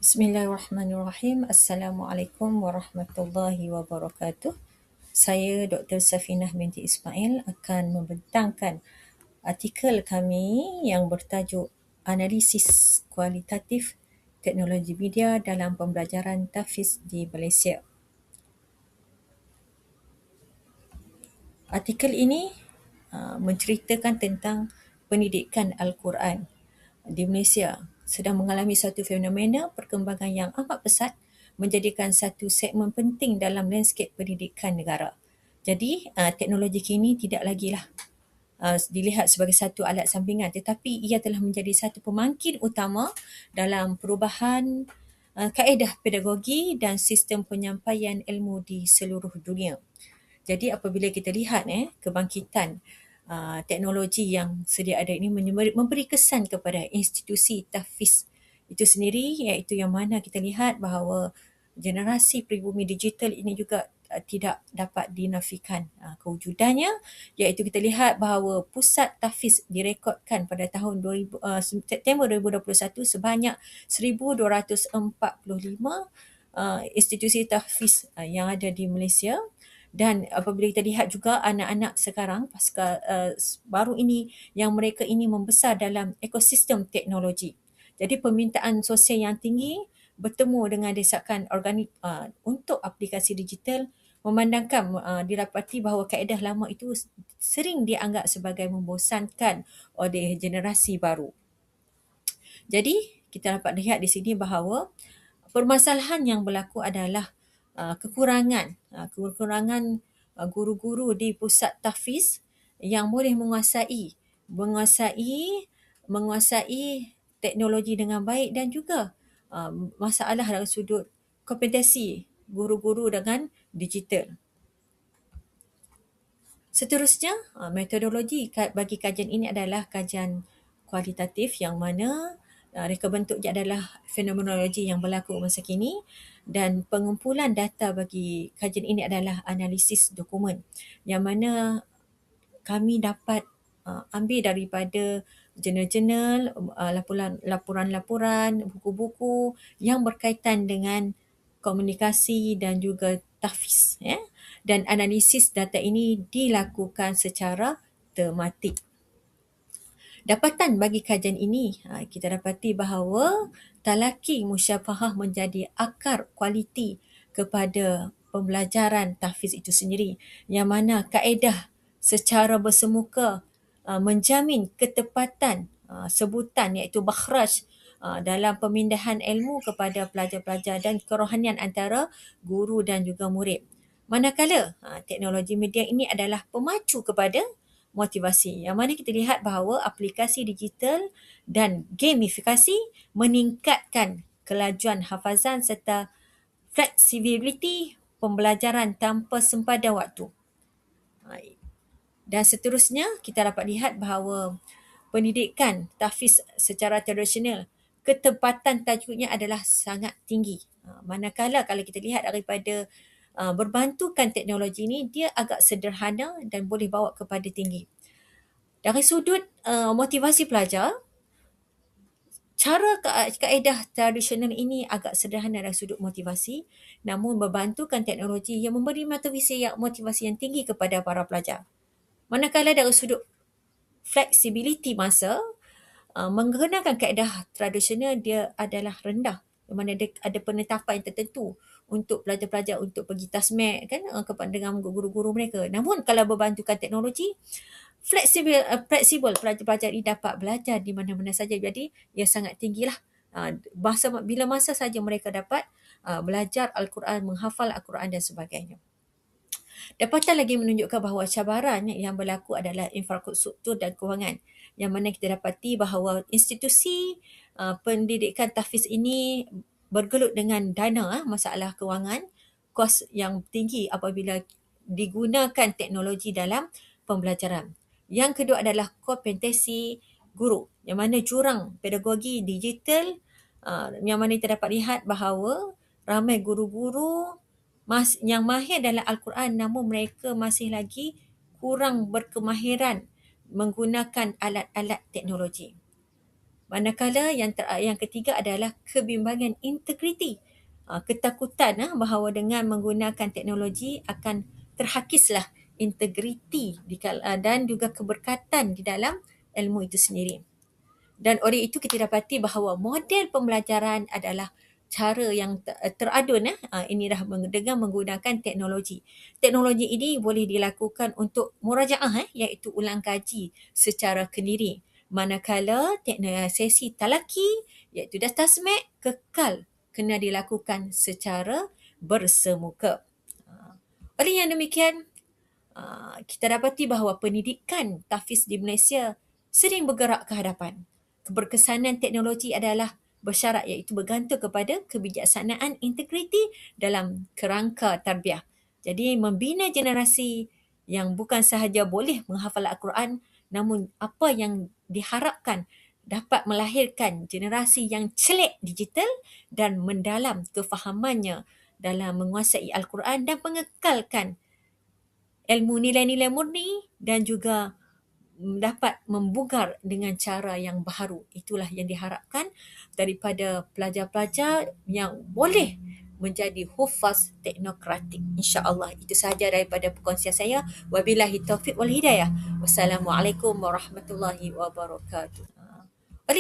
Bismillahirrahmanirrahim. Assalamualaikum warahmatullahi wabarakatuh. Saya Dr. Safinah binti Ismail akan membentangkan artikel kami yang bertajuk Analisis Kualitatif Teknologi Media dalam Pembelajaran Tahfiz di Malaysia. Artikel ini menceritakan tentang pendidikan Al-Quran di Malaysia sedang mengalami satu fenomena perkembangan yang amat pesat menjadikan satu segmen penting dalam landscape pendidikan negara. Jadi, teknologi kini tidak lagilah dilihat sebagai satu alat sampingan, tetapi ia telah menjadi satu pemangkin utama dalam perubahan kaedah pedagogi dan sistem penyampaian ilmu di seluruh dunia. Jadi apabila kita lihat kebangkitan teknologi yang sedia ada ini memberi kesan kepada institusi tahfiz itu sendiri, iaitu yang mana kita lihat bahawa generasi peribumi digital ini juga tidak dapat dinafikan kewujudannya, iaitu kita lihat bahawa pusat tahfiz direkodkan pada tahun September 2021 sebanyak 1,245 institusi tahfiz yang ada di Malaysia. Dan apabila kita lihat juga anak-anak sekarang pasca baru ini yang mereka ini membesar dalam ekosistem teknologi. Jadi permintaan sosial yang tinggi bertemu dengan desakan organik untuk aplikasi digital memandangkan didapati bahawa kaedah lama itu sering dianggap sebagai membosankan oleh generasi baru. Jadi kita dapat lihat di sini bahawa permasalahan yang berlaku adalah kekurangan guru-guru di pusat tahfiz yang boleh menguasai teknologi dengan baik, dan juga masalah dari sudut kompetensi guru-guru dengan digital. Seterusnya, metodologi bagi kajian ini adalah kajian kualitatif yang mana reka bentuknya adalah fenomenologi yang berlaku masa kini, dan pengumpulan data bagi kajian ini adalah analisis dokumen yang mana kami dapat ambil daripada jurnal-jurnal, laporan-laporan, buku-buku yang berkaitan dengan komunikasi dan juga tahfiz. Dan analisis data ini dilakukan secara tematik. Dapatan bagi kajian ini, kita dapati bahawa talaki musyafahah menjadi akar kualiti kepada pembelajaran tahfiz itu sendiri, yang mana kaedah secara bersemuka menjamin ketepatan sebutan iaitu bakhraj dalam pemindahan ilmu kepada pelajar-pelajar dan kerohanian antara guru dan juga murid. Manakala teknologi media ini adalah pemacu kepada motivasi, yang mana kita lihat bahawa aplikasi digital dan gamifikasi meningkatkan kelajuan hafazan serta fleksibiliti pembelajaran tanpa sempadan waktu. Dan seterusnya, kita dapat lihat bahawa pendidikan tahfiz secara tradisional, ketepatan tajwidnya adalah sangat tinggi. Manakala kalau kita lihat daripada berbantukan teknologi ini, dia agak sederhana dan boleh bawa kepada tinggi. Dari sudut motivasi pelajar, cara kaedah tradisional ini agak sederhana dari sudut motivasi, namun berbantukan teknologi yang memberi motivasi yang tinggi kepada para pelajar. Manakala dari sudut fleksibiliti masa, menggunakan kaedah tradisional dia adalah rendah, di mana dia ada penetapan yang tertentu untuk pelajar-pelajar untuk pergi tasmek kepada dengan guru-guru mereka. Namun kalau berbantukan teknologi, fleksibel pelajar-pelajar ini dapat belajar di mana-mana saja. Jadi ia sangat tinggilah. Bila masa saja mereka dapat belajar Al-Quran, menghafal Al-Quran dan sebagainya. Dapatan lagi menunjukkan bahawa cabaran yang berlaku adalah infrastruktur dan kewangan, yang mana kita dapati bahawa institusi pendidikan tahfiz ini bergelut dengan dana, masalah kewangan, kos yang tinggi apabila digunakan teknologi dalam pembelajaran. Yang kedua adalah kompetensi guru, yang mana jurang pedagogi digital, yang mana kita dapat lihat bahawa ramai guru-guru yang mahir dalam Al-Quran, namun mereka masih lagi kurang berkemahiran menggunakan alat-alat teknologi. Manakala yang ketiga adalah kebimbangan integriti. Ketakutan bahawa dengan menggunakan teknologi akan terhakislah integriti dan juga keberkatan di dalam ilmu itu sendiri. Dan oleh itu kita dapati bahawa model pembelajaran adalah cara yang teradun. Ini dah dengan menggunakan teknologi. Teknologi ini boleh dilakukan untuk murajaah, iaitu ulang kaji secara kendiri. Manakala sesi talaki, iaitu tasmek, kekal kena dilakukan secara bersemuka. Oleh yang demikian, kita dapati bahawa pendidikan tahfiz di Malaysia sering bergerak ke hadapan. Keberkesanan teknologi adalah bersyarat, iaitu bergantung kepada kebijaksanaan integriti dalam kerangka tarbiyah. Jadi membina generasi yang bukan sahaja boleh menghafal Al-Quran, namun apa yang diharapkan dapat melahirkan generasi yang celik digital dan mendalam kefahamannya dalam menguasai Al-Quran dan mengekalkan ilmu nilai-nilai murni dan juga dapat membugar dengan cara yang baharu. Itulah yang diharapkan daripada pelajar-pelajar yang boleh menjadi hufaz teknokratik. InsyaAllah itu sahaja daripada perkongsian saya. Wabillahi taufiq wal hidayah. Wassalamualaikum warahmatullahi wabarakatuh.